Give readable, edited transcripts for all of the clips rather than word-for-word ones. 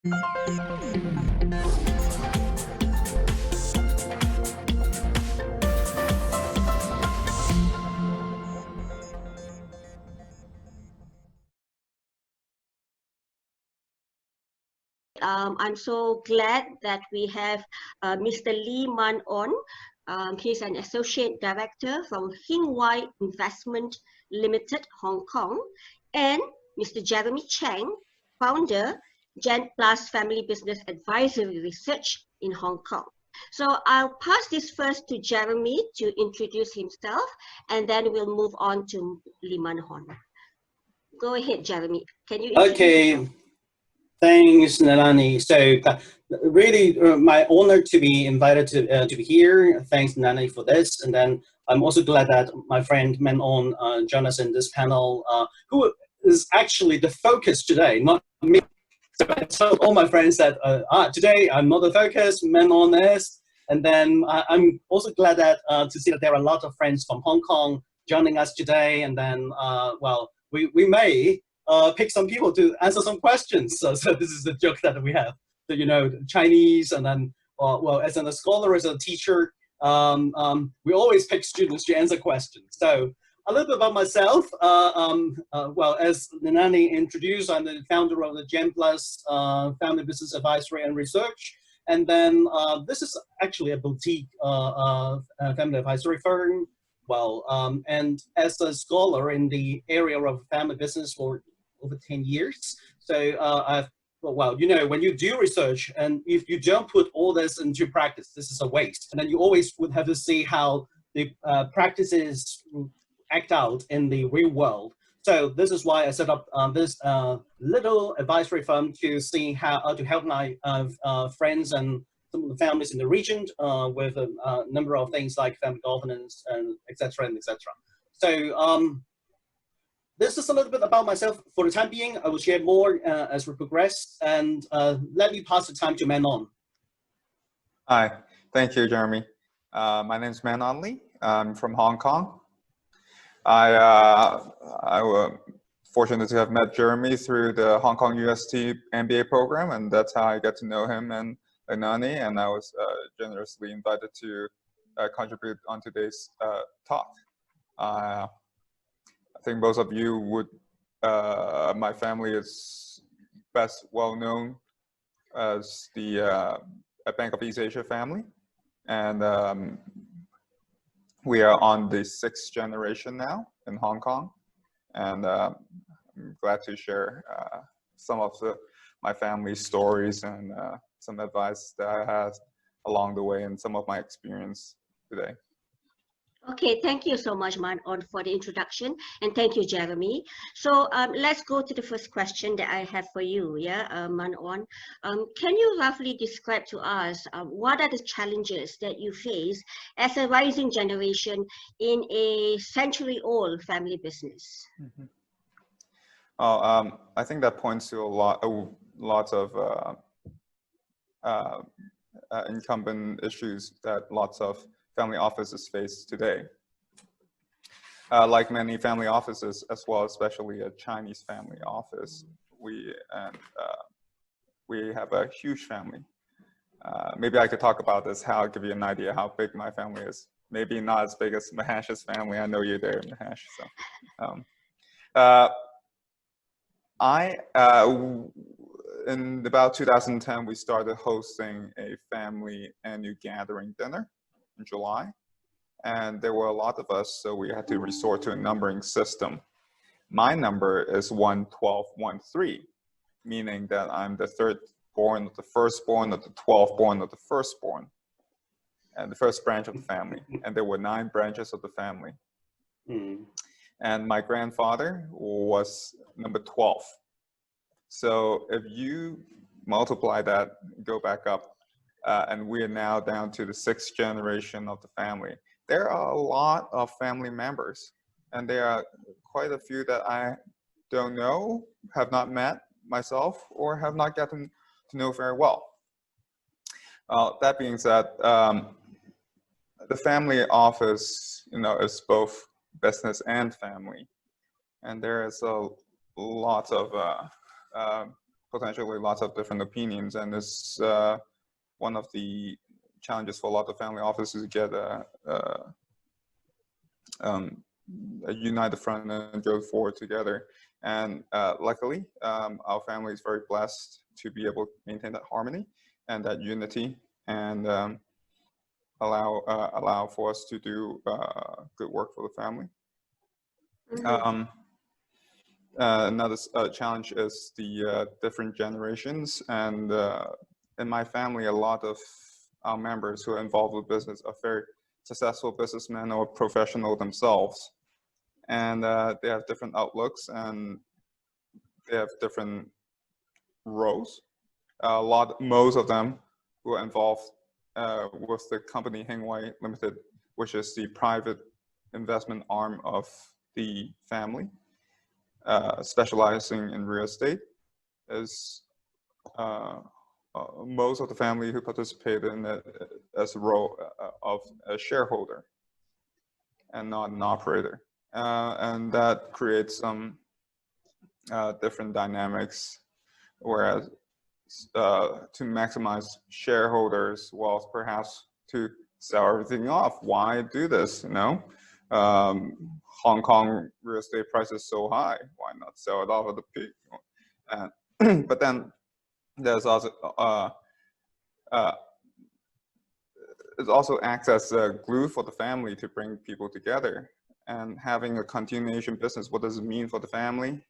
I'm so glad that we have Mr. Leilanie Mohd Nor. He's an associate director from Hingwai Investment Limited, Hong Kong, and Mr. Jeremy Cheng, founder, Gen Plus Family Business Advisory Research in Hong Kong. So I'll pass this first to Jeremy to introduce himself, and then we'll move on to Leilanie Mohd Nor. Go ahead, Jeremy. Can you introduce yourself? Thanks, Leilanie. So really my honor to be invited to be here. Thanks, Leilanie, for this. And then I'm also glad that my friend Manon joined us in this panel, who is actually the focus today, not me. So I told all my friends that today I'm not the focus, Manon is. And then I'm also glad that to see that there are a lot of friends from Hong Kong joining us today. And then, well, we may pick some people to answer some questions. So this is the joke that we have. So, you know, Chinese, and then, well, as a scholar, as a teacher, we always pick students to answer questions. So a little bit about myself. Well, as Leilanie introduced, I'm the founder of the Gen Plus Family Business Advisory and Research. And then this is actually a boutique family advisory firm. Well, and as a scholar in the area of family business for over 10 years. So well, you know, when you do research and if you don't put all this into practice, this is a waste. And then you always would have to see how the practices act out in the real world. So this is why I set up this little advisory firm to see how to help my friends and some of the families in the region with a number of things like family governance and et cetera and et cetera. So this is a little bit about myself. For the time being, I will share more as we progress, and let me pass the time to Manon. Hi, thank you, Jeremy. My name is Manon Lee. I'm from Hong Kong. I was fortunate to have met Jeremy through the Hong Kong UST MBA program, and that's how I got to know him and Leilanie, and I was generously invited to contribute on today's talk. I think most of you would, my family is best well known as the Bank of East Asia family. And we are on the 6th generation now in Hong Kong. And I'm glad to share some of my family's stories and some advice that I had along the way and some of my experience today. Okay, thank you so much, Manon, for the introduction, and thank you, Jeremy. So let's go to the first question that I have for you, Manon. Can you roughly describe to us what are the challenges that you face as a rising generation in a century-old family business? Mm-hmm. I think that points to a lot of incumbent issues that lots of family offices face today. Like many family offices, as well, especially a Chinese family office, we have a huge family. Maybe I could talk about this, how I'll give you an idea how big my family is. Maybe not as big as Mahash's family. I know you're there, Mahesh. So, in about 2010, we started hosting a family annual gathering dinner in July, and there were a lot of us, so we had to resort to a numbering system. My number is 11213, meaning that I'm the third born of the firstborn of the 12th born of the firstborn, and the first branch of the family. And there were 9 branches of the family. And my grandfather was number 12. So if you multiply that, go back up, and we are now down to the 6th generation of the family. There are a lot of family members, and there are quite a few that I don't know, have not met myself, or have not gotten to know very well. That being said, the family office, is both business and family, and there is a lot of potentially lots of different opinions, and it's one of the challenges for a lot of family offices to get a united front and go forward together. And luckily, our family is very blessed to be able to maintain that harmony and that unity, and allow for us to do good work for the family. Mm-hmm. Another challenge is the different generations, and in my family, a lot of our members who are involved with business are very successful businessmen or professional themselves, and they have different outlooks and they have different roles. Most of them who are involved with the company Hengwai Limited, which is the private investment arm of the family, specializing in real estate, is most of the family who participate in it as a role of a shareholder and not an operator. And that creates some different dynamics, whereas to maximize shareholders' wealth, perhaps to sell everything off. Why do this, you know? Hong Kong real estate price is so high, why not sell it off at the peak? But then there's also it also acts as a glue for the family to bring people together. And having a continuation business, what does it mean for the family?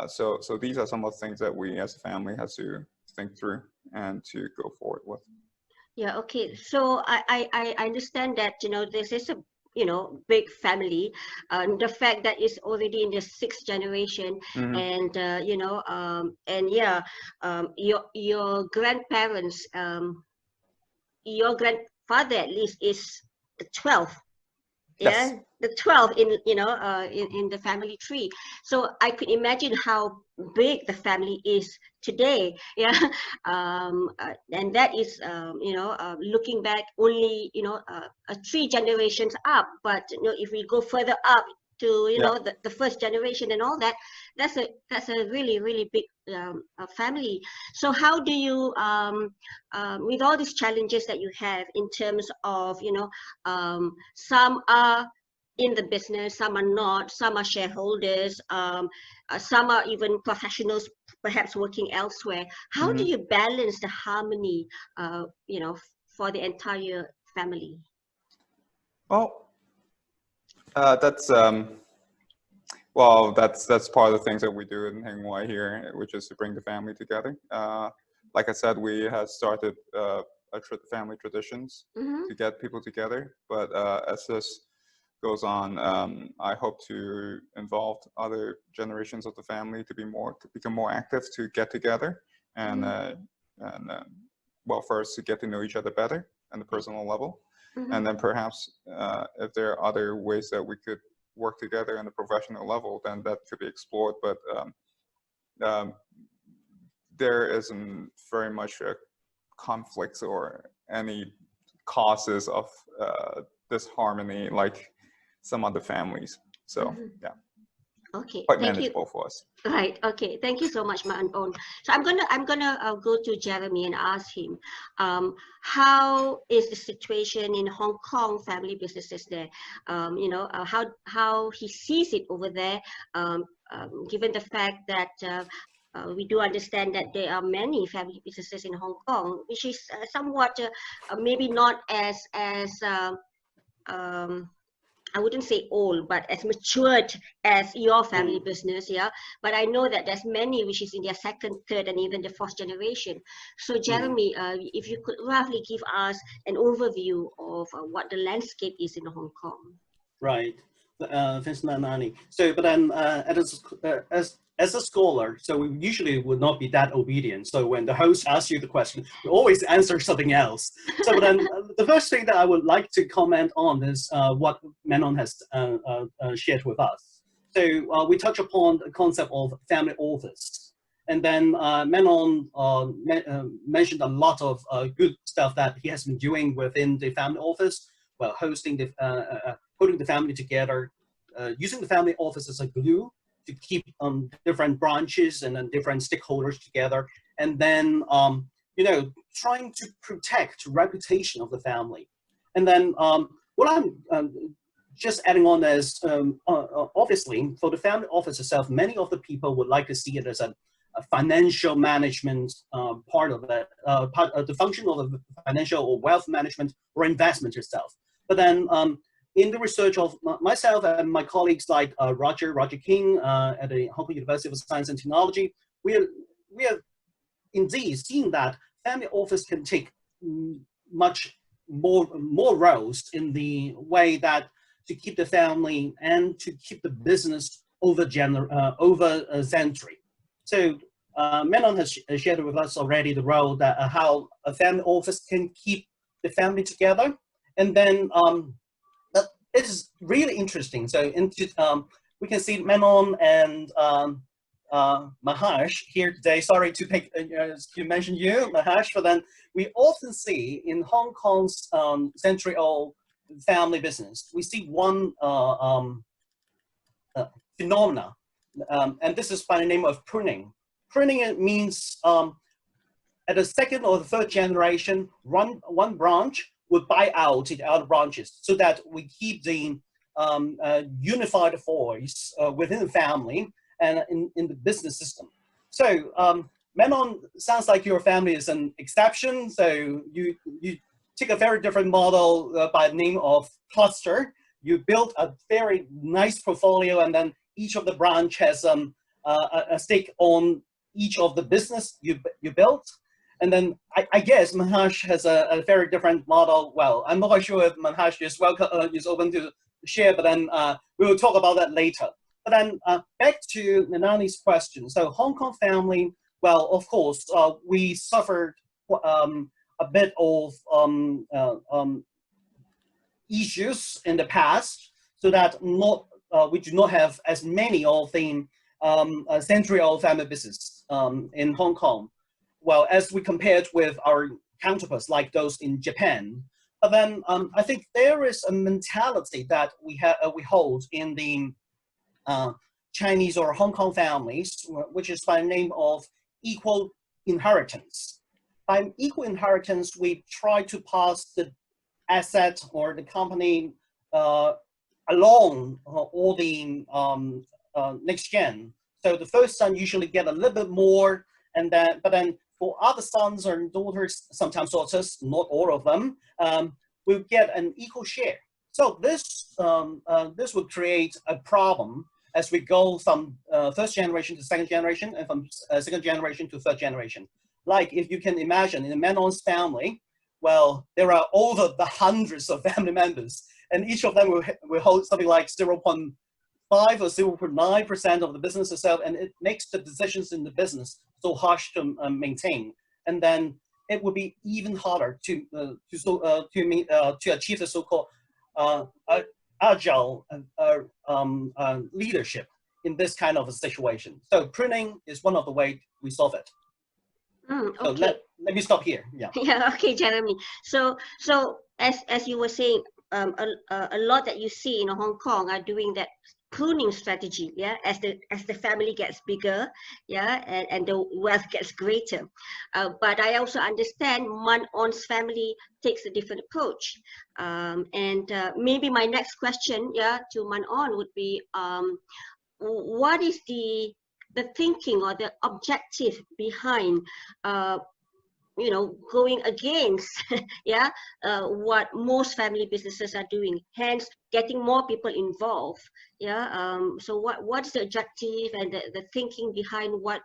So these are some of the things that we as a family have to think through and to go forward with. Yeah, okay. So I understand that, you know, this is a, you know, big family. The fact that it's already in the 6th generation, Mm-hmm. and you know, and yeah, your grandparents, your grandfather at least is the 12th. Yes. Yeah, the 12 in, you know, in the family tree. So I could imagine how big the family is today. Yeah. And that is, you know, looking back only, you know, 3 generations up. But you know, if we go further up to, you know, the 1st generation and all that, that's a really big family. So how do you, with all these challenges that you have in terms of, you know, some are in the business, some are not, some are shareholders, some are even professionals, perhaps working elsewhere. How do you balance the harmony, you know, for the entire family? Well, that's well, that's part of the things that we do in Hengwai here, which is to bring the family together. Like I said, we have started family traditions to get people together. But as this goes on, I hope to involve other generations of the family to become more active, to get together, and well, first to get to know each other better on the personal level, and then perhaps if there are other ways that we could work together on the professional level, then that could be explored. But there isn't very much conflicts or any causes of disharmony like some other families. So yeah, okay, quite thank manageable you. for us. Right. Okay. Thank you so much, Maan On. So I'm gonna go to Jeremy and ask him, how is the situation in Hong Kong family businesses there? You know, how he sees it over there, given the fact that we do understand that there are many family businesses in Hong Kong, which is somewhat maybe not as I wouldn't say old, but as matured as your family business, yeah. But I know that there's many which is in their 2nd, 3rd, and even the 4th generation. So Jeremy, if you could roughly give us an overview of what the landscape is in Hong Kong. Right. Thanks, Leilanie. So, but then as a scholar, so we usually would not be that obedient. So when the host asks you the question, you always answer something else. So but then the first thing that I would like to comment on is what Manon has shared with us. So we touch upon the concept of family office. And then Manon mentioned a lot of good stuff that he has been doing within the family office, well, hosting the putting the family together, using the family office as a glue to keep different branches and then different stakeholders together, and then you know, trying to protect reputation of the family. And then what I'm just adding on is obviously for the family office itself, many of the people would like to see it as a financial management part of it, the function of the financial or wealth management or investment itself. But then in the research of myself and my colleagues like Roger King at the Hong Kong University of Science and Technology, we are indeed seeing that family office can take much more roles in the way that to keep the family and to keep the business over a century. So Menon has shared with us already the role that how a family office can keep the family together, and then it is really interesting. So we can see Menon and Mahesh here today. Sorry to mention you, Mahesh, but then we often see in Hong Kong's century-old family business, we see one phenomena, and this is by the name of pruning. Pruning means at the second or the third generation, one branch would buy out the other branches so that we keep the unified voice within the family and in the business system. So Menon, sounds like your family is an exception. So you take a very different model by the name of cluster. You built a very nice portfolio, and then each of the branch has a stake on each of the business you built. And then I guess Mahesh has a very different model. Well, I'm not quite sure if Mahesh is is open to share, but then we will talk about that later. But then back to Leilani's question. So Hong Kong family, well, of course, we suffered a bit of issues in the past, so that we do not have as many of the century-old family business in Hong Kong. Well, as we compared with our counterparts like those in Japan. But then I think there is a mentality that we hold in the Chinese or Hong Kong families, which is by the name of equal inheritance. By equal inheritance, we try to pass the asset or the company along all the next gen. So the first son usually get a little bit more, and then but then for other sons or daughters, sometimes daughters, not all of them, will get an equal share. So this will create a problem as we go from first generation to second generation, and from second generation to third generation. Like if you can imagine in a Menon's family, well, there are over the hundreds of family members, and each of them will hold something like 0.5 or 0.9% of the business itself, and it makes the decisions in the business so harsh to maintain. And then it would be even harder to achieve the so-called agile leadership in this kind of a situation. So pruning is one of the ways we solve it. Okay. So let me stop here. Yeah. Yeah. Okay, Jeremy. So as you were saying, a lot that you see in Hong Kong are doing that pruning strategy. Yeah, as the family gets bigger, yeah, and the wealth gets greater. But I also understand Man On's family takes a different approach. And maybe my next question, yeah, to Man On would be, what is the thinking or the objective behind going against yeah what most family businesses are doing, hence getting more people involved, yeah. So what's the objective and the thinking behind what,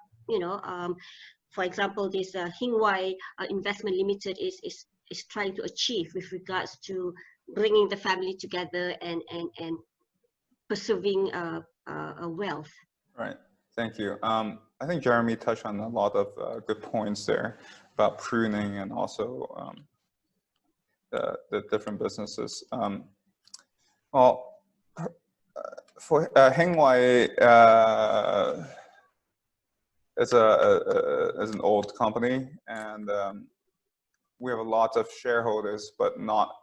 for example, this Hingwai Investment Limited is trying to achieve with regards to bringing the family together and preserving wealth? Right. Thank you. I think Jeremy touched on a lot of good points there about pruning and also the different businesses. Well, for Hingwai, it's an old company, and we have a lot of shareholders, but not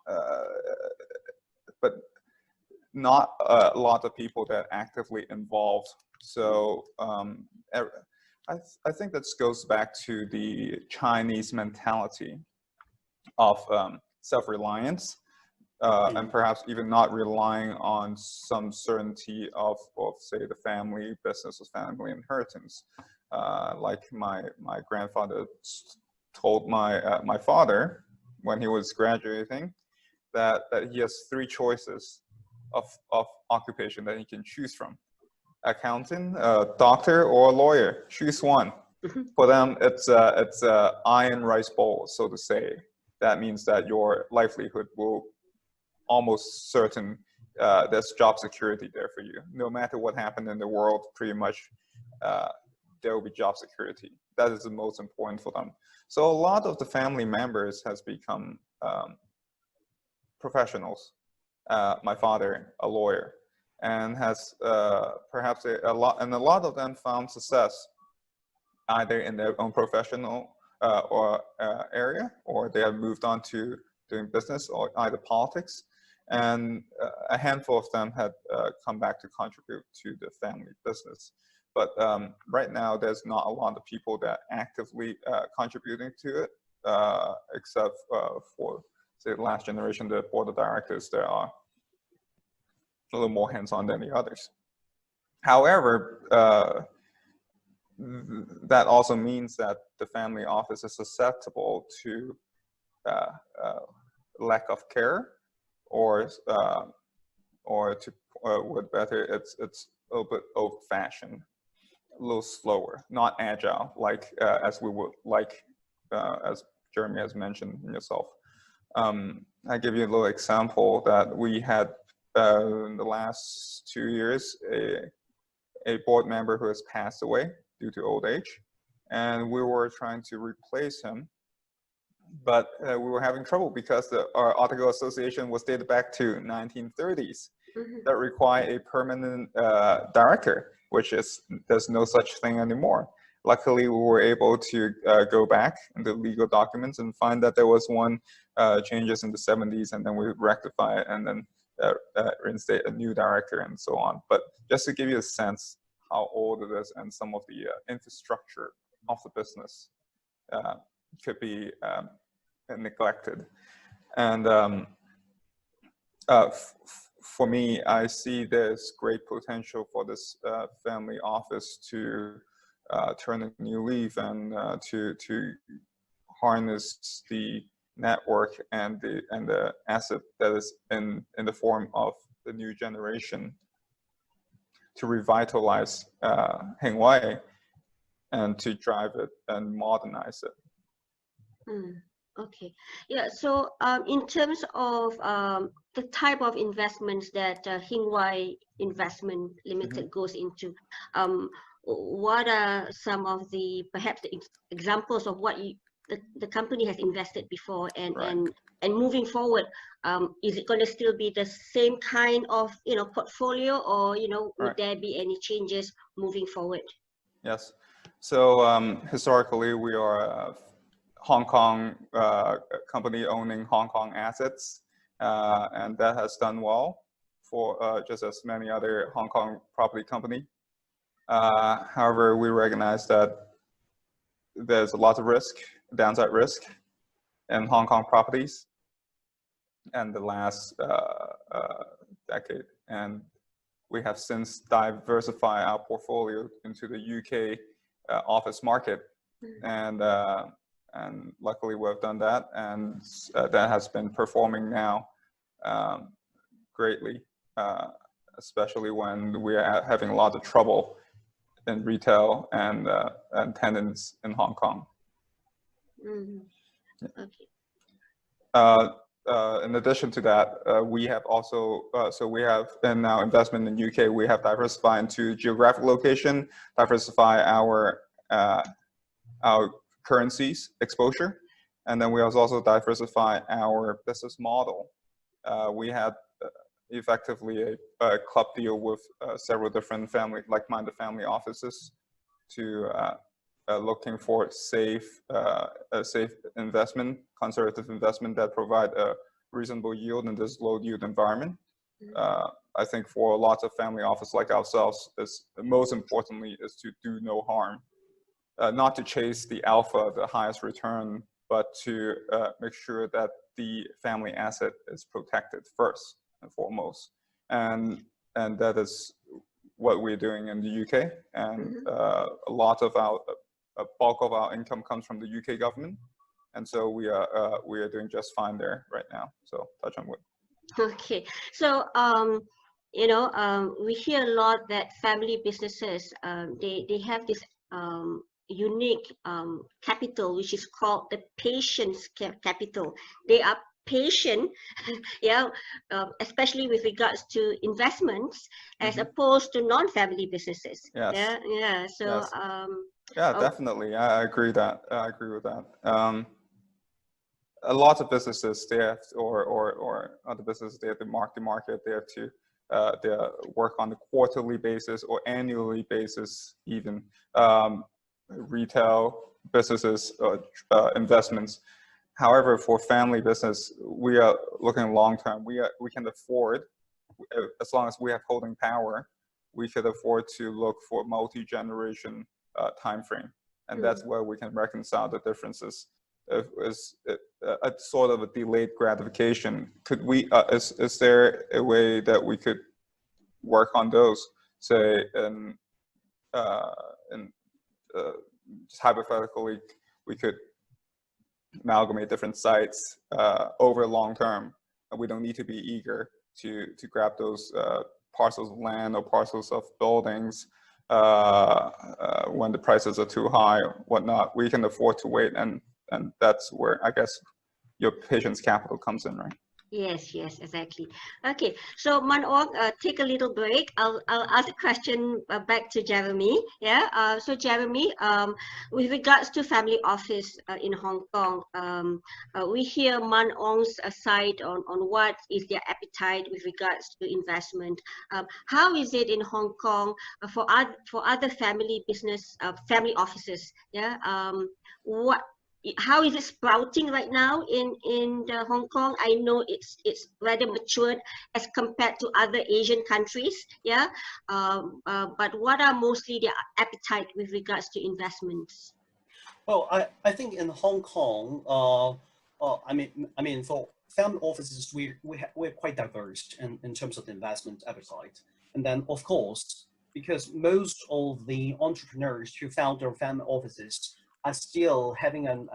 not a lot of people that are actively involved. So I think that goes back to the Chinese mentality of self-reliance, and perhaps even not relying on some certainty of say, the family business or family inheritance. Like my grandfather told my father when he was graduating that he has 3 choices of occupation that he can choose from: accountant, doctor, or lawyer. Choose one. For them, it's a iron rice bowl, so to say. That means that your livelihood will almost certain. There's job security there for you. No matter what happened in the world, pretty much there will be job security. That is the most important for them. So a lot of the family members has become professionals. My father, a lawyer, and has perhaps a lot of them found success either in their own professional or area, or they have moved on to doing business or either politics. And a handful of them had come back to contribute to the family business. But right now, there's not a lot of people that are actively contributing to it, except for, say, the last generation, the board of directors that are a little more hands-on than the others. However, that also means that the family office is susceptible to lack of care, or to word better, it's a little bit old-fashioned, a little slower, not agile, like as we would like, as Jeremy has mentioned yourself. I give you a little example that we had in the last 2 years, a board member who has passed away due to old age, and we were trying to replace him, but we were having trouble because our article association was dated back to 1930s. That require a permanent director, which is, there's no such thing anymore. Luckily, we were able to go back into legal documents and find that there was one changes in the 70s, and then we rectify it and then reinstate a new director and so on. But just to give you a sense how old it is, and some of the infrastructure of the business could be neglected. And for me, I see there's great potential for this family office to turn a new leaf and to harness the network and the asset that is in the form of the new generation to revitalize Heng Wai and to drive it and modernize it. Okay, yeah, so in terms of the type of investments that Heng Wai Investment Limited goes into, what are some of the perhaps the examples of what the company has invested before, and and moving forward, is it going to still be the same kind of portfolio, or would there be any changes moving forward? Yes, so historically we are a Hong Kong company owning Hong Kong assets, and that has done well for just as many other Hong Kong property company. However, we recognize that there's a lot of risk, downside risk, in Hong Kong properties in the last decade, and we have since diversified our portfolio into the UK office market, and luckily we've done that, and that has been performing now greatly, especially when we are having a lot of trouble in retail and tenants in Hong Kong. Okay. In addition to that, we have also, so we have in our investment in UK, we have diversified into geographic location, diversify our currencies exposure, and then we also diversify our business model. We had effectively a club deal with several different like-minded family offices to looking for safe investment, conservative investment that provide a reasonable yield in this low yield environment. I think for lots of family office like ourselves, is most importantly is to do no harm, not to chase the alpha, the highest return, but to make sure that the family asset is protected first and foremost. And that is what we're doing in the UK. And a lot of a bulk of our income comes from the UK government. And so we are doing just fine there right now. So touch on wood. Okay, so you know, we hear a lot that family businesses they have this unique capital, which is called the patience capital. They are patient, yeah, especially with regards to investments, as opposed to non-family businesses. Yes. Yeah, yeah. So Yes. Yeah, definitely. I agree that. I agree with that. A lot of businesses, they have, or other businesses, they have to mark the market. They have to they work on a quarterly basis or annually basis, even. Retail businesses, investments. However, for family business, we are looking long term. We can afford, as long as we have holding power, we could afford to look for multi-generation time frame, and that's where we can reconcile the differences. Is a sort of a delayed gratification. Could we? Is there a way that we could work on those? Say, just hypothetically, we could amalgamate different sites over long term, and we don't need to be eager to grab those parcels of land or parcels of buildings when the prices are too high or whatnot. We can afford to wait, and that's where I guess your patience capital comes in, right? Yes, yes, exactly. Okay, so Manong, take a little break. I'll ask a question back to Jeremy. Yeah. So Jeremy, with regards to family office in Hong Kong, we hear Manong's side on what is their appetite with regards to investment. How is it in Hong Kong for other family business family offices? Yeah. How is it sprouting right now in Hong Kong? I know it's rather matured as compared to other Asian countries, yeah. But what are mostly their appetite with regards to investments? Well, I think in Hong Kong, I mean, for family offices, we're quite diverse in terms of the investment appetite. And then, of course, because most of the entrepreneurs who found their family offices are still having an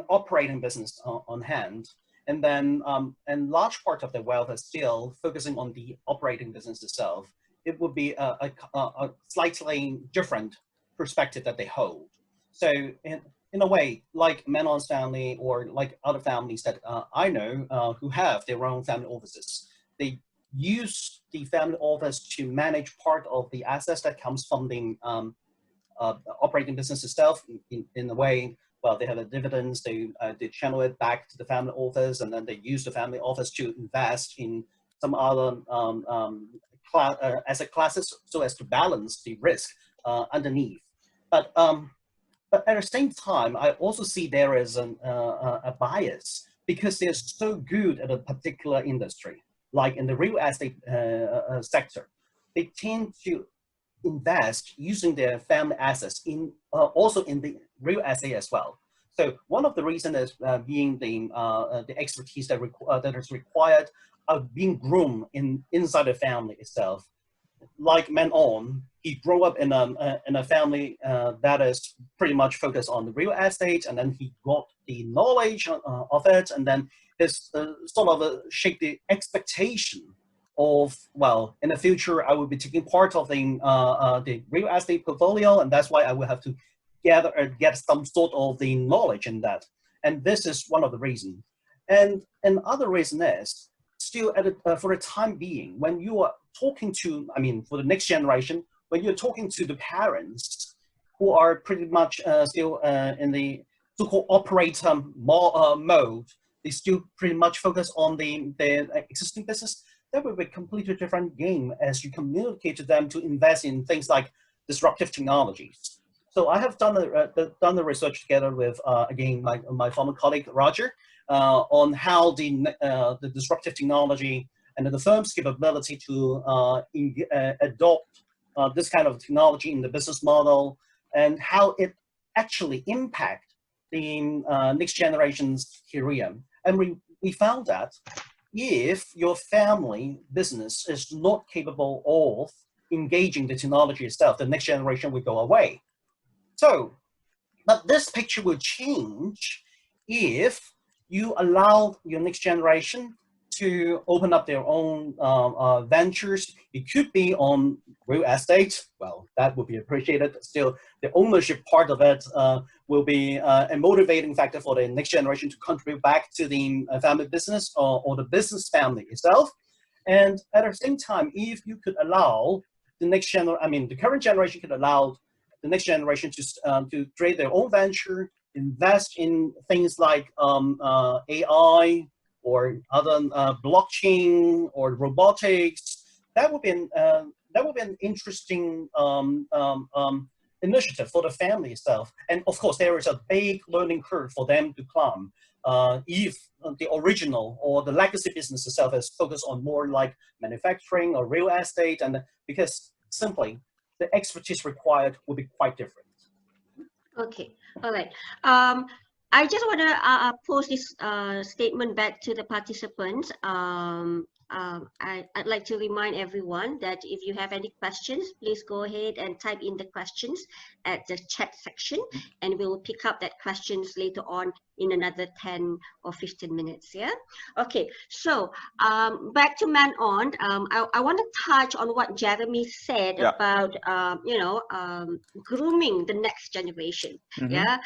operating business on hand, and then and large part of their wealth is still focusing on the operating business itself. It would be a slightly different perspective that they hold. So in a way, like Manon's family or like other families that I know who have their own family offices, they use the family office to manage part of the assets that comes from the operating business itself in a way. Well, they have the dividends, they channel it back to the family office, and then they use the family office to invest in some other asset classes so as to balance the risk underneath. But at the same time, I also see there is a bias because they're so good at a particular industry, like in the real estate sector. They tend to invest using their family assets in also in the real estate as well. So one of the reasons is being the expertise that is required of being groomed inside the family itself. Like Manon, he grew up in a family that is pretty much focused on the real estate, and then he got the knowledge of it, and then it's sort of shaped the expectation of, well, in the future, I will be taking part of the real estate portfolio, and that's why I will have to get some sort of the knowledge in that. And this is one of the reasons. And another reason is, still for the time being, when you are talking to, I mean, for the next generation, when you're talking to the parents who are pretty much still in the so-called operator mode, they still pretty much focus on the existing business. That will be a completely different game as you communicate to them to invest in things like disruptive technologies. So I have done the research together with again my former colleague Roger on how the disruptive technology and the firm's capability to adopt this kind of technology in the business model, and how it actually impact the next generation's career. And we found that if your family business is not capable of engaging the technology itself, the next generation will go away. So, but this picture will change if you allow your next generation to open up their own ventures. It could be on real estate. Well, that would be appreciated. Still, the ownership part of it will be a motivating factor for the next generation to contribute back to the family business or the business family itself. And at the same time, if you could allow the next generation, the current generation could allow the next generation to create their own venture, invest in things like AI or other blockchain or robotics. That would be an interesting initiative for the family itself. And of course, there is a big learning curve for them to climb. If the original or the legacy business itself is focused on more like manufacturing or real estate, and because simply the expertise required will be quite different. Okay, all right. I just want to pose this statement back to the participants. I'd like to remind everyone that if you have any questions, please go ahead and type in the questions at the chat section, and we will pick up that questions later on in another 10 or 15 minutes. Yeah. Okay. So back to Man On. I want to touch on what Jeremy said about grooming the next generation. Yeah.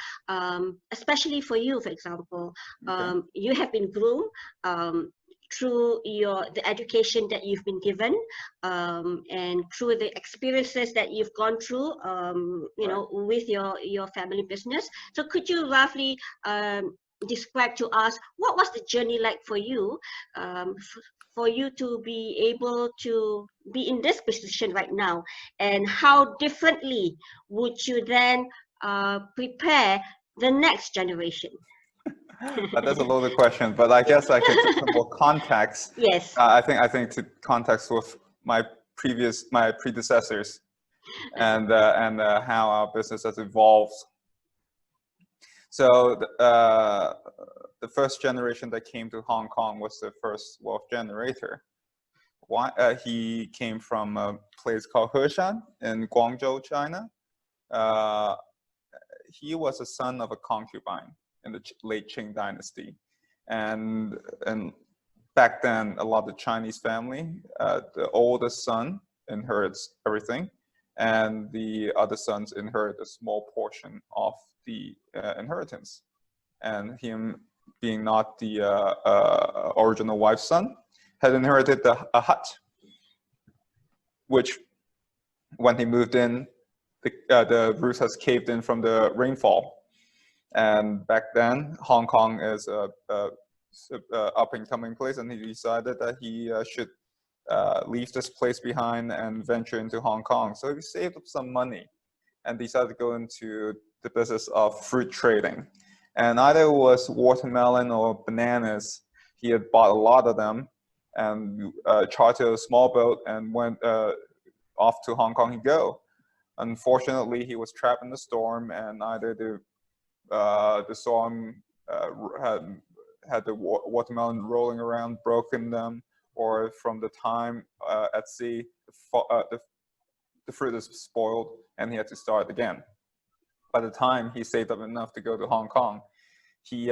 Especially for you, for example, you have been groomed through the education that you've been given, and through the experiences that you've gone through, with your family business. So could you roughly describe to us what was the journey like for you, for you to be able to be in this position right now, and how differently would you then prepare the next generation? That's a loaded question, but I guess I could put some more context. Yes. I think to context with my predecessors and how our business has evolved. So the first generation that came to Hong Kong was the first wealth generator. He came from a place called Heshan in Guangzhou, China. He was a son of a concubine in the late Qing dynasty, and back then a lot of Chinese family, the oldest son inherits everything, and the other sons inherit a small portion of the inheritance. And him being not the original wife's son, had inherited a hut, which when he moved in, the roof has caved in from the rainfall. And back then, Hong Kong is a up-and-coming place, and he decided that he should leave this place behind and venture into Hong Kong. So he saved up some money and decided to go into the business of fruit trading. And either it was watermelon or bananas, he had bought a lot of them and chartered a small boat and went off to Hong Kong he'd go. Unfortunately, he was trapped in the storm, and either the storm had the watermelon rolling around, broken them, or from the time at sea, the fruit is spoiled and he had to start again. By the time he saved up enough to go to Hong Kong, he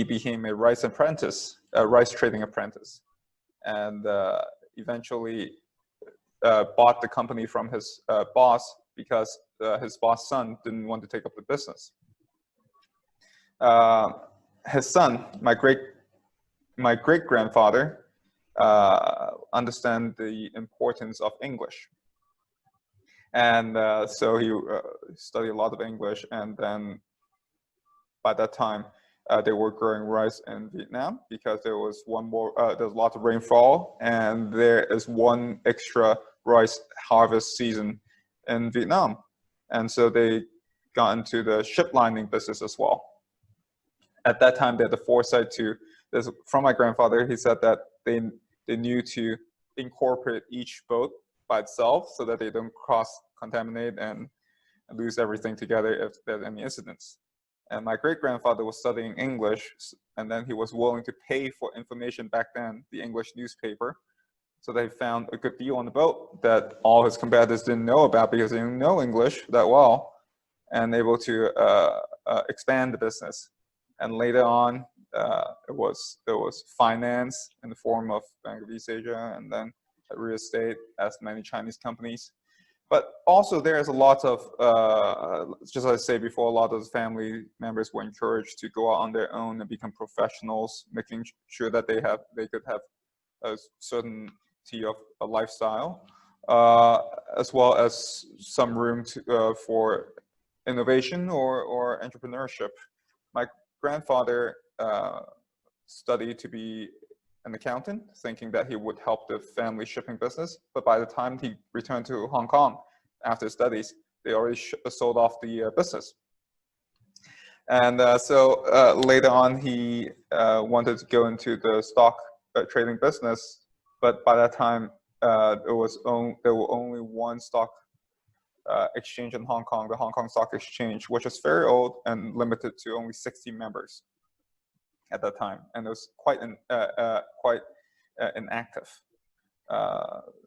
became a rice trading apprentice, and eventually bought the company from his boss because his boss' son didn't want to take up the business. His son, my great-grandfather, understand the importance of English. And so he studied a lot of English, and then by that time, they were growing rice in Vietnam because there was there's lots of rainfall, and there is one extra rice harvest season in Vietnam. And so they got into the ship lining business as well. At that time, they had the foresight from my grandfather, he said that they they knew to incorporate each boat by itself so that they don't cross-contaminate and lose everything together if there's any incidents. And my great-grandfather was studying English, and then he was willing to pay for information back then, the English newspaper. So they found a good deal on the boat that all his competitors didn't know about because they didn't know English that well, and able to expand the business. And later on, there was finance in the form of Bank of East Asia, and then real estate, as many Chinese companies. But also there's a lot of, just as I say before, a lot of family members were encouraged to go out on their own and become professionals, making sure that they could have a certainty of a lifestyle, as well as some room for innovation or entrepreneurship. My grandfather studied to be an accountant, thinking that he would help the family shipping business. But by the time he returned to Hong Kong after studies, they already sold off the business. And so later on, he wanted to go into the stock trading business. But by that time, there were only one stock exchange in Hong Kong, the Hong Kong Stock Exchange, which is very old and limited to only 60 members at that time, and it was quite inactive.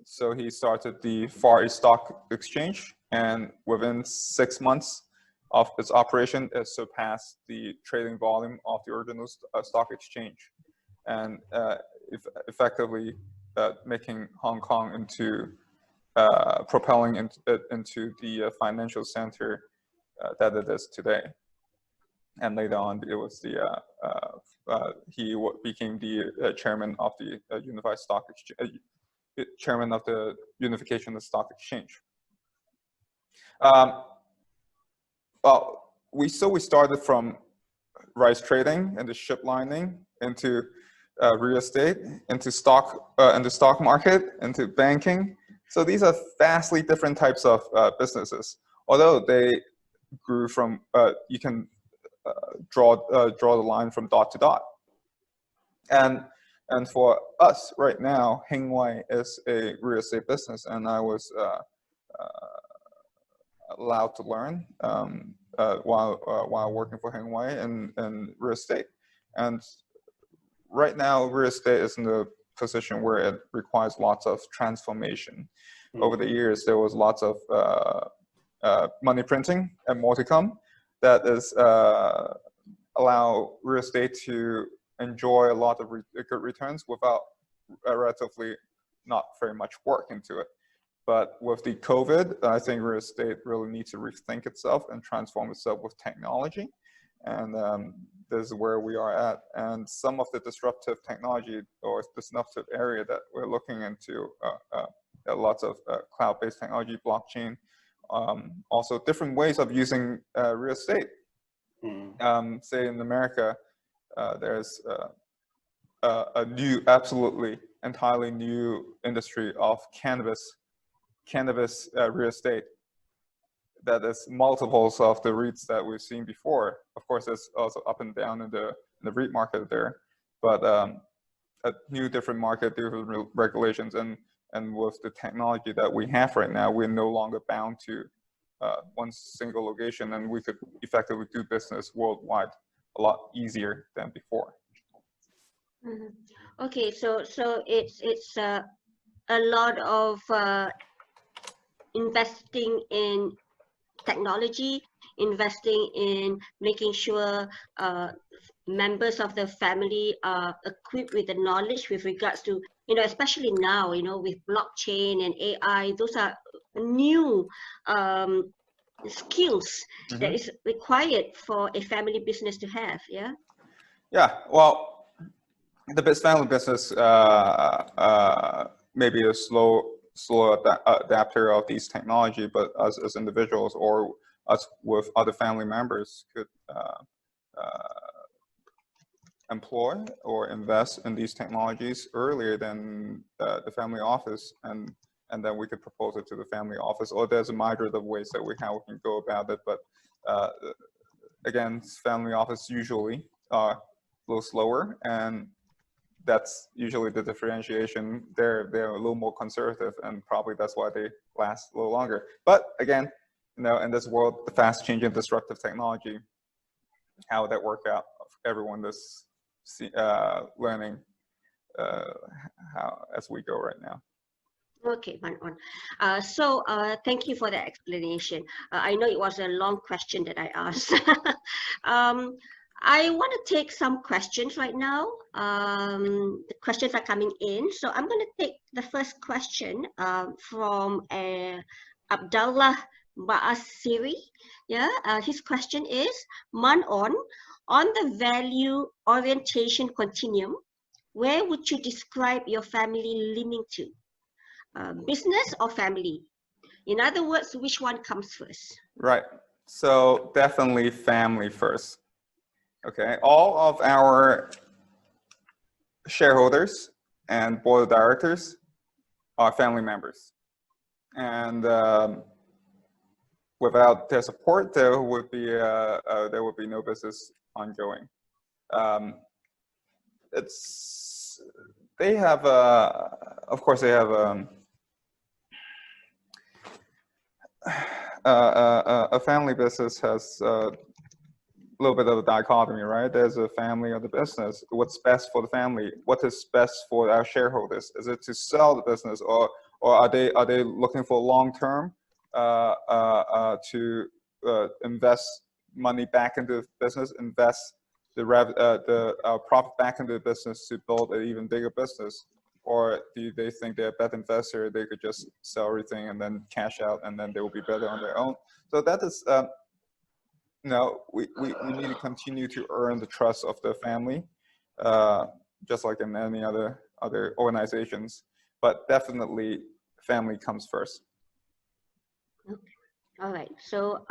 So he started the Far East Stock Exchange, and within 6 months of its operation, it surpassed the trading volume of the original stock exchange, and effectively making Hong Kong into propelling it into the financial center that it is today. And later on, it was he became the chairman of the Unified Stock Exchange, chairman of the Unification of the Stock Exchange. Well, we started from rice trading into ship lining, into real estate, into stock market, into banking. So these are vastly different types of businesses. Although they grew from, you can draw the line from dot to dot. And for us right now, Heng Wai is a real estate business, and I was allowed to learn while working for Heng Wai in real estate. And right now, real estate is in the position where it requires lots of transformation. Mm-hmm. Over the years, there was lots of money printing and more to come that is allow real estate to enjoy a lot of good returns without relatively not very much work into it. But with the COVID, I think real estate really needs to rethink itself and transform itself with technology. And this is where we are at. And some of the disruptive technology or disruptive area that we're looking into, lots of cloud-based technology, blockchain, also different ways of using real estate. Mm. Say in America, there's a new, absolutely entirely new industry of cannabis real estate that is multiples of the REITs that we've seen before. Of course, there's also up and down in the REIT market there, but a new different market, different regulations, and with the technology that we have right now, we're no longer bound to one single location, and we could effectively do business worldwide a lot easier than before. Mm-hmm. Okay, so it's a lot of investing in technology, investing in making sure members of the family are equipped with the knowledge with regards to, especially now, with blockchain and AI, those are new skills mm-hmm. that is required for a family business to have, yeah? Yeah, well, the family business maybe a slow adapter of these technology, but us as individuals or us with other family members could employ or invest in these technologies earlier than the family office, and then we could propose it to the family office. Or there's a myriad of ways that we can go about it, but again, family office usually are a little slower, and that's usually the differentiation. They're a little more conservative, and probably that's why they last a little longer. But again, you know, in this world, the fast changing disruptive technology, how would that work out? Everyone is learning how as we go right now. Okay, Man On. So thank you for the explanation. I know it was a long question that I asked. I want to take some questions right now. The questions are coming in. So I'm going to take the first question from Abdullah Baasiri. Yeah, his question is, Man on the value orientation continuum, where would you describe your family leaning to? Business or family? In other words, which one comes first? Right. So definitely family first. Okay. All of our shareholders and board of directors are family members, and without their support, there would be no business ongoing. They have of course they have a family business has a little bit of a dichotomy, right? There's a family of the business. What's best for the family? What is best for our shareholders? Is it to sell the business, or are they looking for long term to invest money back into the business, invest the profit back into the business to build an even bigger business? Or do they think they're a better investor? They could just sell everything and then cash out, and then they will be better on their own. So that is, no, we need to continue to earn the trust of the family, just like in any other organizations. But definitely, family comes first. Okay. All right. So,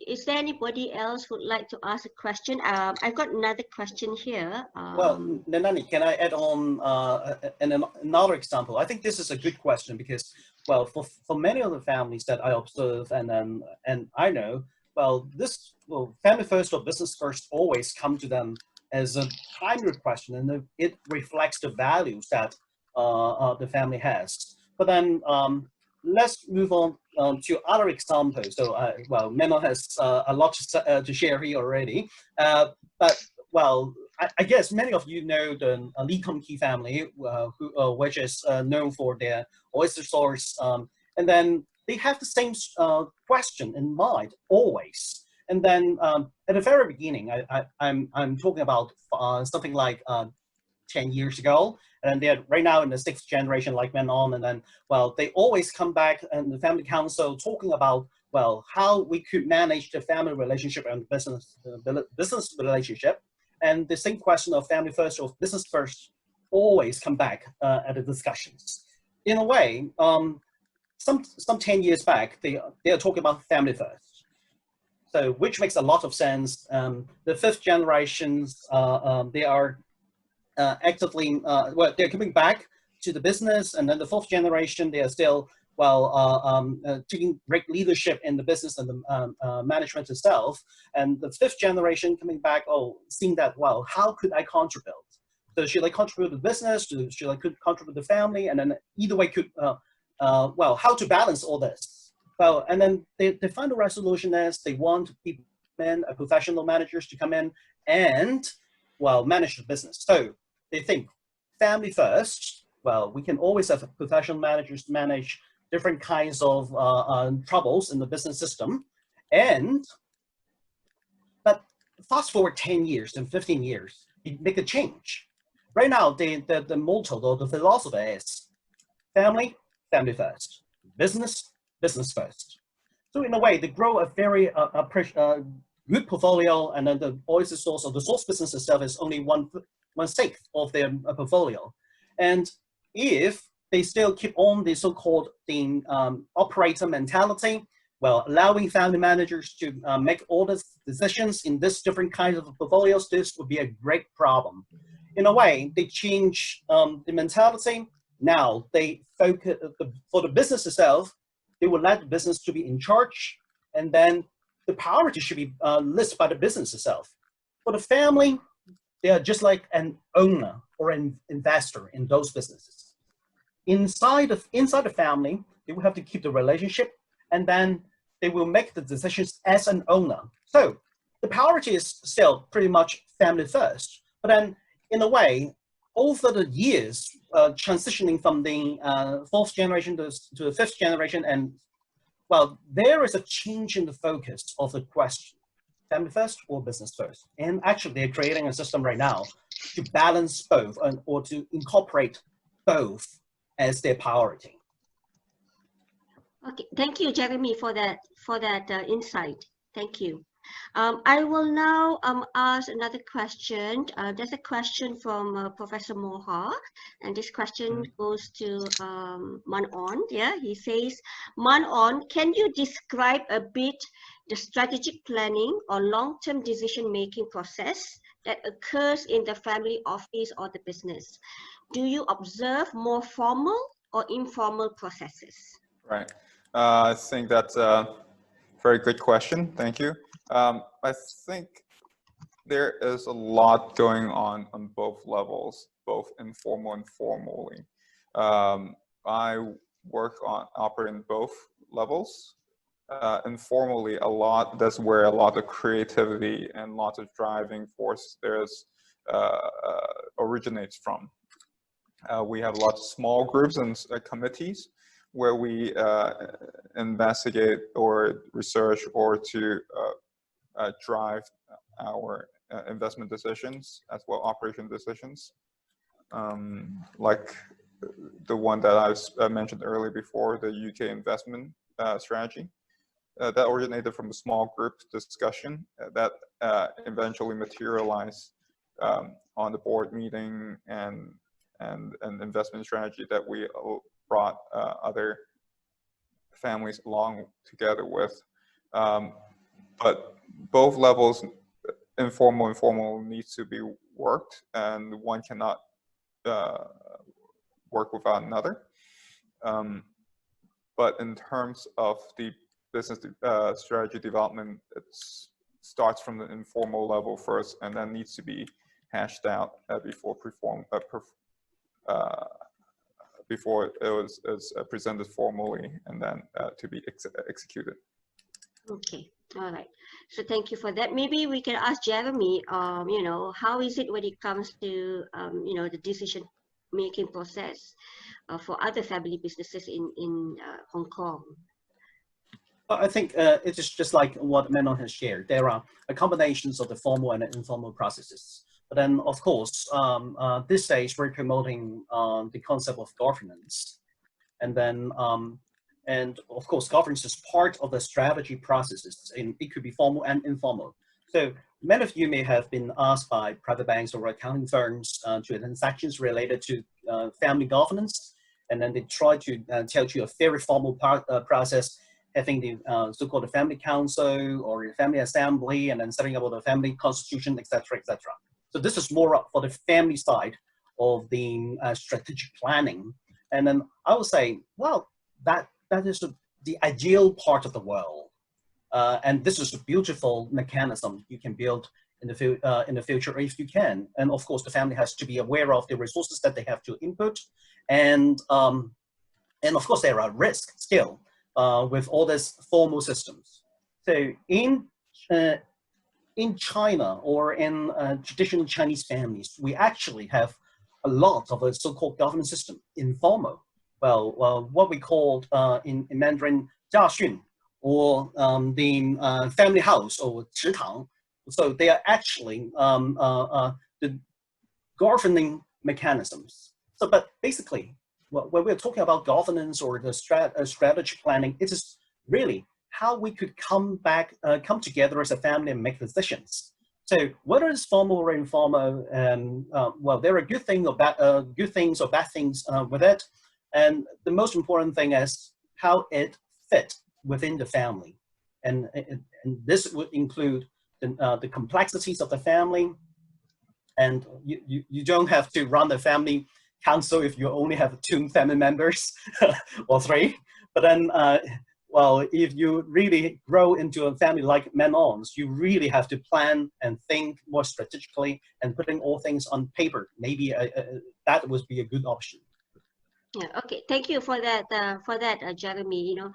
is there anybody else who would like to ask a question? I've got another question here. Well, Leilanie, can I add on another example? I think this is a good question because, well, for many of the families that I observe and I know, well, family first or business first always come to them as a primary question, and it reflects the values that the family has. But then let's move on to other examples. So, well, Memo has a lot to share here already. But, well, I guess many of you know the Lee Kum Kee family, which is known for their oyster sauce. And then they have the same question in mind always. And then at the very beginning, I'm talking about something like 10 years ago, and they're right now in the 6th generation, like Men On, and then, well, they always come back and the family council talking about, well, how we could manage the family relationship and business relationship, and the same question of family first or business first always come back at the discussions. In a way, some 10 years back, they are talking about family first. So, which makes a lot of sense. The 5th generations, they are actively, well, they're coming back to the business, and then the 4th generation, they are still, well, taking great leadership in the business and the management itself. And the 5th generation coming back, seeing that, well, how could I contribute? So should I contribute to the business? Should I contribute to the family? And then either way could, well, how to balance all this? Well, and then the final resolution is they want people, professional managers to come in and, well, manage the business. So they think family first. Well, we can always have professional managers to manage different kinds of troubles in the business system. But fast forward 10 years and 15 years, you make a change. Right now, the motto or the philosophy is family first, business first. So in a way, they grow a very good portfolio, and then the oyster sauce or the sauce business itself is only 1/6 of their portfolio. And if they still keep on the so-called operator mentality, well, allowing family managers to make all the decisions in this different kinds of portfolios, this would be a great problem. In a way, they change the mentality. Now they focus for the business itself. They would like the business to be in charge, and then the priority should be listed by the business itself. For the family, they are just like an owner or an investor in those businesses. Inside the family, they will have to keep the relationship, and then they will make the decisions as an owner. So the priority is still pretty much family first, but then in a way, over the years, transitioning from the fourth generation to the fifth generation, and well, there is a change in the focus of the question, family first or business first. And actually, they're creating a system right now to balance both or to incorporate both as their priority. Okay, thank you, Jeremy, for that insight. Thank you. I will now ask another question. There's a question from Professor Mohd, and this question goes to Man On. Yeah, he says, Man On, can you describe a bit the strategic planning or long-term decision-making process that occurs in the family office or the business? Do you observe more formal or informal processes? Right. I think that's a very good question. Thank you. I think there is a lot going on both levels, both informal and formally. I operate in both levels. Informally, that's where a lot of creativity and lots of driving force originates from. We have lots of small groups and committees where we investigate or research or to drive our investment decisions as well operation decisions. Like the one that I mentioned earlier before, the UK investment strategy. That originated from a small group discussion that eventually materialized on the board meeting and investment strategy that we brought other families along together with. But both levels, informal and formal, needs to be worked, and one cannot work without another. But in terms of the business strategy development, it starts from the informal level first, and then needs to be hashed out before it's presented formally and then to be executed. Okay, all right. So thank you for that. Maybe we can ask Jeremy, you know, how is it when it comes to, you know, the decision-making process for other family businesses in Hong Kong? I think it is just like what Manon has shared. There are combinations of the formal and informal processes. But then, of course, this stage we're promoting the concept of governance, and then, and of course, governance is part of the strategy processes, and it could be formal and informal. So many of you may have been asked by private banks or accounting firms to transactions related to family governance, and then they try to tell you a very formal process, having the so-called family council or family assembly, and then setting up the family constitution, etc., etc. So this is more for the family side of the strategic planning. And then I would say, well, that is the ideal part of the world. And this is a beautiful mechanism you can build in the future if you can. And of course, the family has to be aware of the resources that they have to input. And of course, there are risks still with all these formal systems. So in China or in traditional Chinese families, we actually have a lot of a so-called governance system, informal. Well, what we call in Mandarin, 家训, or the family house or 祠堂. So they are actually the governing mechanisms. So, but basically, when we're talking about governance or the strategy planning, it is really how we could come together as a family and make decisions. So whether it's formal or informal, well, there are good things or bad things with it. And the most important thing is how it fit within the family. And this would include the complexities of the family. And you don't have to run the family council if you only have 2 family members or 3. But then well, if you really grow into a family like men-ons, you really have to plan and think more strategically and putting all things on paper. Maybe that would be a good option. Yeah, okay, thank you for that, Jeremy. You know,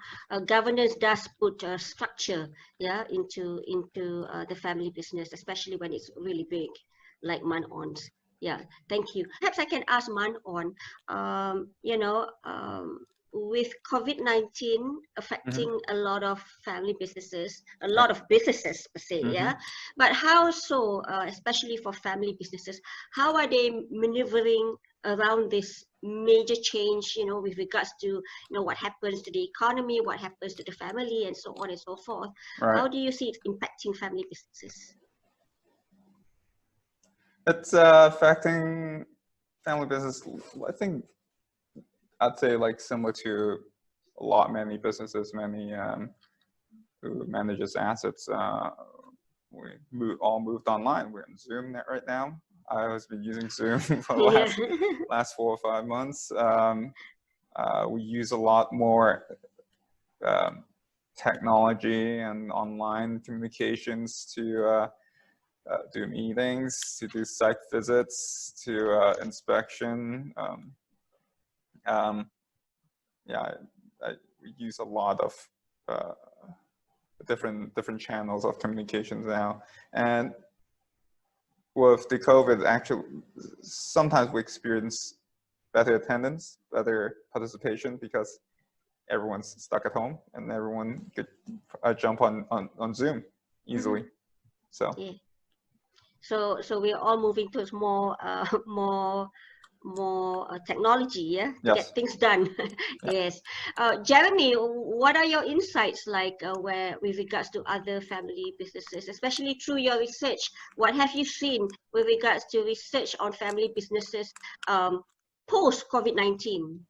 governance does put structure, yeah, into the family business, especially when it's really big, like Man-ons. Yeah, thank you. Perhaps I can ask Man-on, you know, with COVID-19 affecting a lot of family businesses, a lot of businesses per se, yeah. But how so, especially for family businesses, how are they maneuvering around this major change, you know, with regards to, you know, what happens to the economy, what happens to the family, and so on and so forth? Right. How do you see it impacting family businesses? It's affecting family business. I think I'd say like similar to many businesses, many who manages assets. We all moved online. We're in Zoom right now. I have been using Zoom for the last 4 or 5 months. We use a lot more technology and online communications to do meetings, to do site visits, to inspection. Yeah, we use a lot of different channels of communications now. And with the COVID, actually, sometimes we experience better attendance, better participation, because everyone's stuck at home and everyone could jump on Zoom easily. So yeah. So we're all moving towards more technology, yeah, to get things done. Yes. Jeremy, what are your insights like where with regards to other family businesses, especially through your research? What have you seen with regards to research on family businesses post COVID-19?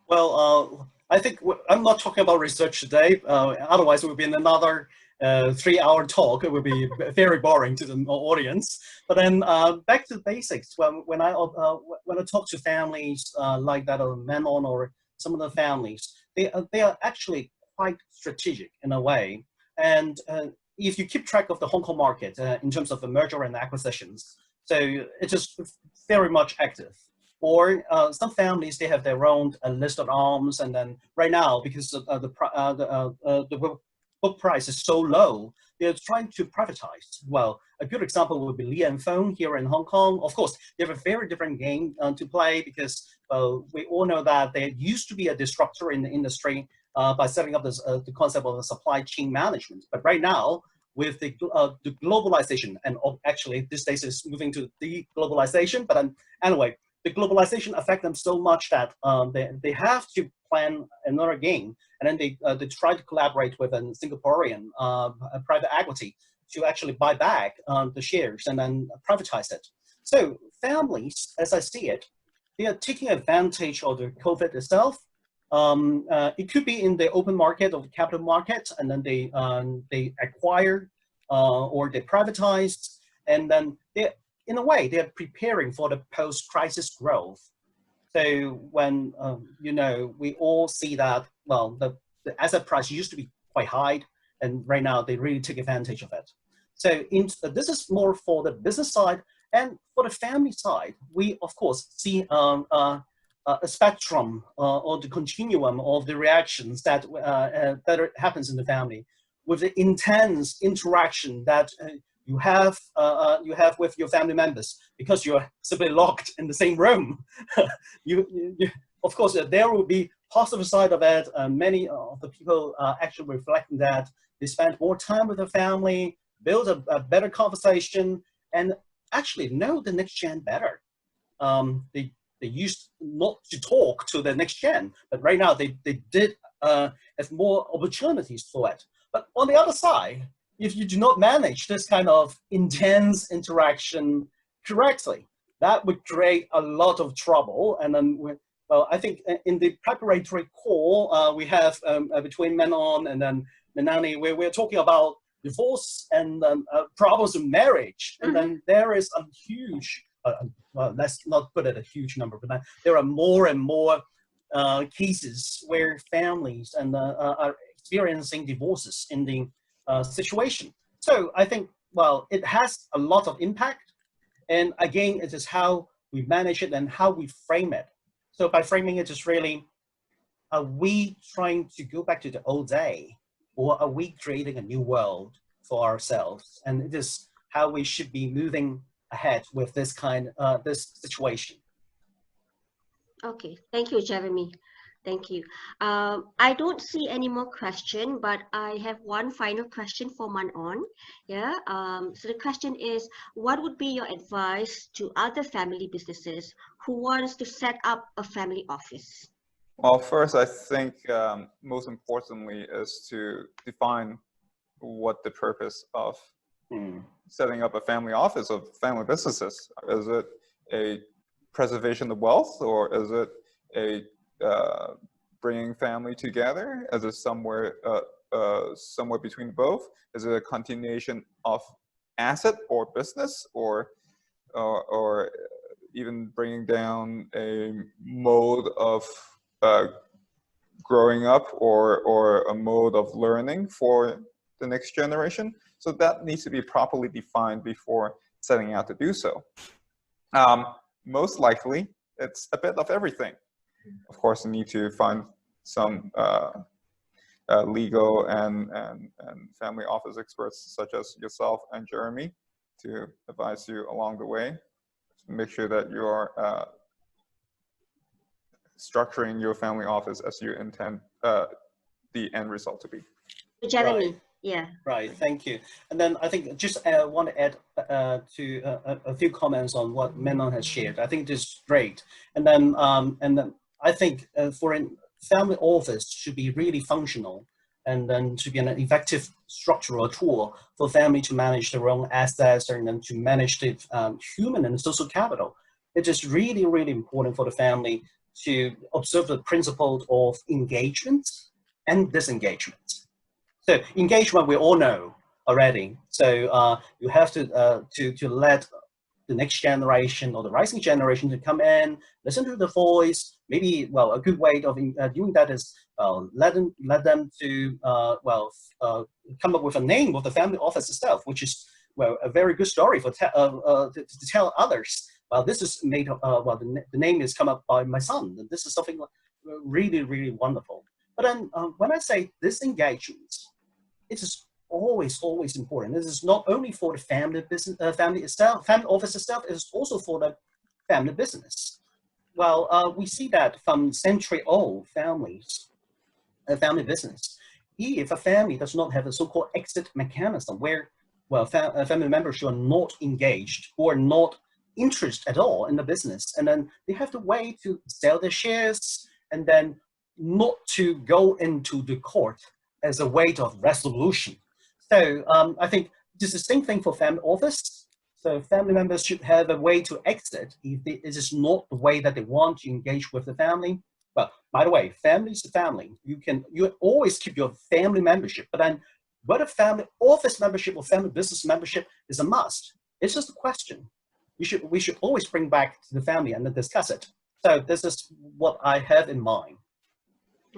Well, I think I'm not talking about research today. Otherwise, it would be in another 3-hour talk. It would be very boring to the audience. But then back to the basics. When I talk to families like that of Man-on or some of the families, they are actually quite strategic in a way. And if you keep track of the Hong Kong market in terms of the merger and acquisitions, so it's just very much active. Or some families, they have their own list of arms, and then right now, because the book price is so low, they're trying to privatize. Well, a good example would be Li & Fung here in Hong Kong. Of course, they have a very different game to play, because we all know that there used to be a disruptor in the industry by setting up this, the concept of the supply chain management. But right now, with the globalization, and actually these days is moving to de-globalization, but anyway, the globalization affects them so much that they have to plan another game, and then they try to collaborate with a Singaporean private equity to actually buy back the shares and then privatize it. So families, as I see it, they are taking advantage of the COVID itself. It could be in the open market or the capital market, and then they acquire or they privatize, and then in a way, they're preparing for the post-crisis growth. So when, you know, we all see that, well, the asset price used to be quite high, and right now they really take advantage of it. So this is more for the business side, and for the family side, we, of course, see a spectrum or the continuum of the reactions that happens in the family, with the intense interaction that you have with your family members, because you're simply locked in the same room. Of course, there will be positive side of it. Many of the people actually reflecting that they spend more time with their family, build a better conversation, and actually know the next gen better. They used not to talk to the next gen, but right now they did have more opportunities for it. But on the other side, if you do not manage this kind of intense interaction correctly, that would create a lot of trouble. And then, well, I think in the preparatory call we have between Man-on and then Leilanie, where we're talking about divorce and problems of marriage. And then there is a huge, well, let's not put it a huge number, but there are more and more cases where families and are experiencing divorces in the situation. So I think, well, it has a lot of impact. And again, it is how we manage it and how we frame it. So by framing it is really, are we trying to go back to the old day, or are we creating a new world for ourselves? And it is how we should be moving ahead with this this situation. Okay, thank you, Jeremy. Thank you. I don't see any more question, but I have one final question for Manon. Yeah. So the question is, what would be your advice to other family businesses who wants to set up a family office? Well, first, I think most importantly is to define what the purpose of setting up a family office of family businesses. Is it a preservation of wealth, or is it a bringing family together? Is it somewhere between both? Is it a continuation of asset or business, or even bringing down a mode of growing up, or a mode of learning for the next generation? So that needs to be properly defined before setting out to do so. Most likely, it's a bit of everything. Of course, you need to find some legal and family office experts such as yourself and Jeremy to advise you along the way. Make sure that you are structuring your family office as you intend the end result to be. Jeremy. Right. Yeah. Right, thank you. And then I think just want to add to a few comments on what Manon has shared. I think this is great. And then I think for a family office should be really functional, and then to be an effective structural tool for family to manage their own assets and then to manage the human and social capital. It is really, really important for the family to observe the principles of engagement and disengagement. So engagement, we all know already. So you have to let the next generation or the rising generation to come in, listen to the voice. Maybe, well, a good way of doing that is let them to come up with a name of the family office itself, which is, well, a very good story for to tell others. Well, this is made. The name is come up by my son. And this is something really, really wonderful. But then when I say disengagement, it is always important. This is not only for the family business, family itself, family office itself. It is also for the family business. Well, we see that from century-old families, family business. If a family does not have a so-called exit mechanism, where, well, family members who are not engaged or not interested at all in the business, and then they have to wait to sell their shares, and then not to go into the court as a way of resolution. So I think this is the same thing for family office. So family members should have a way to exit if it is not the way that they want to engage with the family. Well, by the way, family is a family. You always keep your family membership, but then whether family office membership or family business membership is a must. It's just a question. We should always bring back to the family and then discuss it. So this is what I have in mind.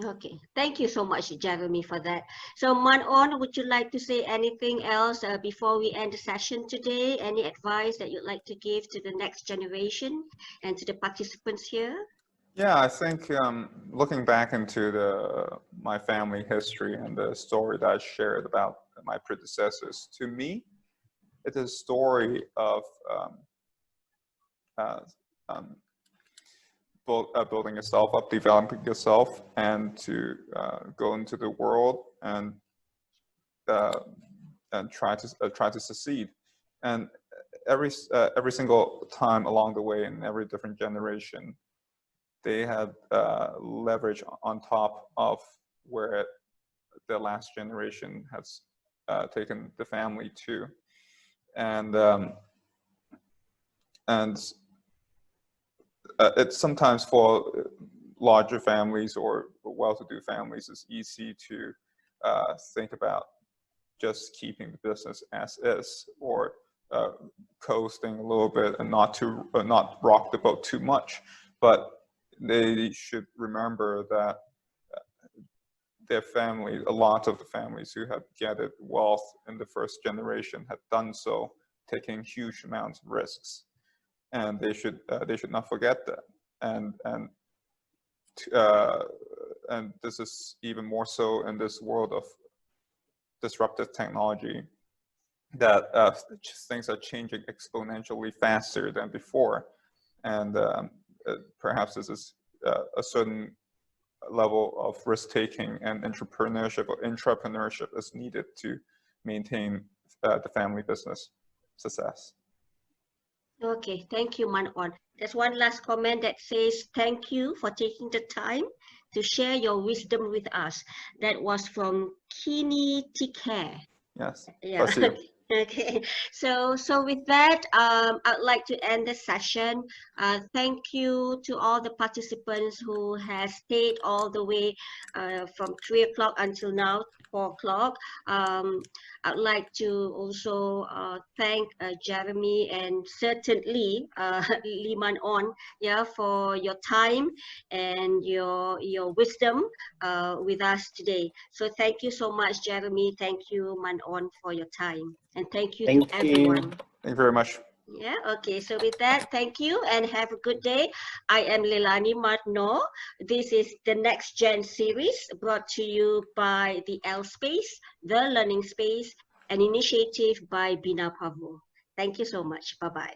Okay, thank you so much, Jeremy, for that. So Manon, would you like to say anything else before we end the session today? Any advice that you'd like to give to the next generation and to the participants here? Yeah, I think looking back into my family history and the story that I shared about my predecessors, to me, it's a story of building yourself up, developing yourself, and to go into the world and try to succeed. And every single time along the way, in every different generation, they had leverage on top of where the last generation has taken the family to, and it's sometimes for larger families or well-to-do families, it's easy to think about just keeping the business as is, or coasting a little bit and not rock the boat too much. But they should remember that their family, a lot of the families who have gathered wealth in the first generation had done so, taking huge amounts of risks, and they should not forget that. And this is even more so in this world of disruptive technology, that things are changing exponentially faster than before, and perhaps this is a certain level of risk-taking and entrepreneurship is needed to maintain the family business success. Okay, thank you, Man On. There's one last comment that says, thank you for taking the time to share your wisdom with us. That was from Kini Tikare. Yes, Yeah. bless you. Okay, so with that, I'd like to end the session. Thank you to all the participants who has stayed all the way from 3 o'clock until now, 4 o'clock. I'd like to also thank Jeremy and certainly Lee Man On, yeah, for your time and your wisdom with us today. So thank you so much, Jeremy. Thank you, Man On, for your time. And thank you to everyone. Thank you very much. Yeah, okay. So with that, thank you and have a good day. I am Leilanie Mohd Nor. This is the NextGen series brought to you by the L Space, the Learning Space, an initiative by BinaPavo. Thank you so much. Bye-bye.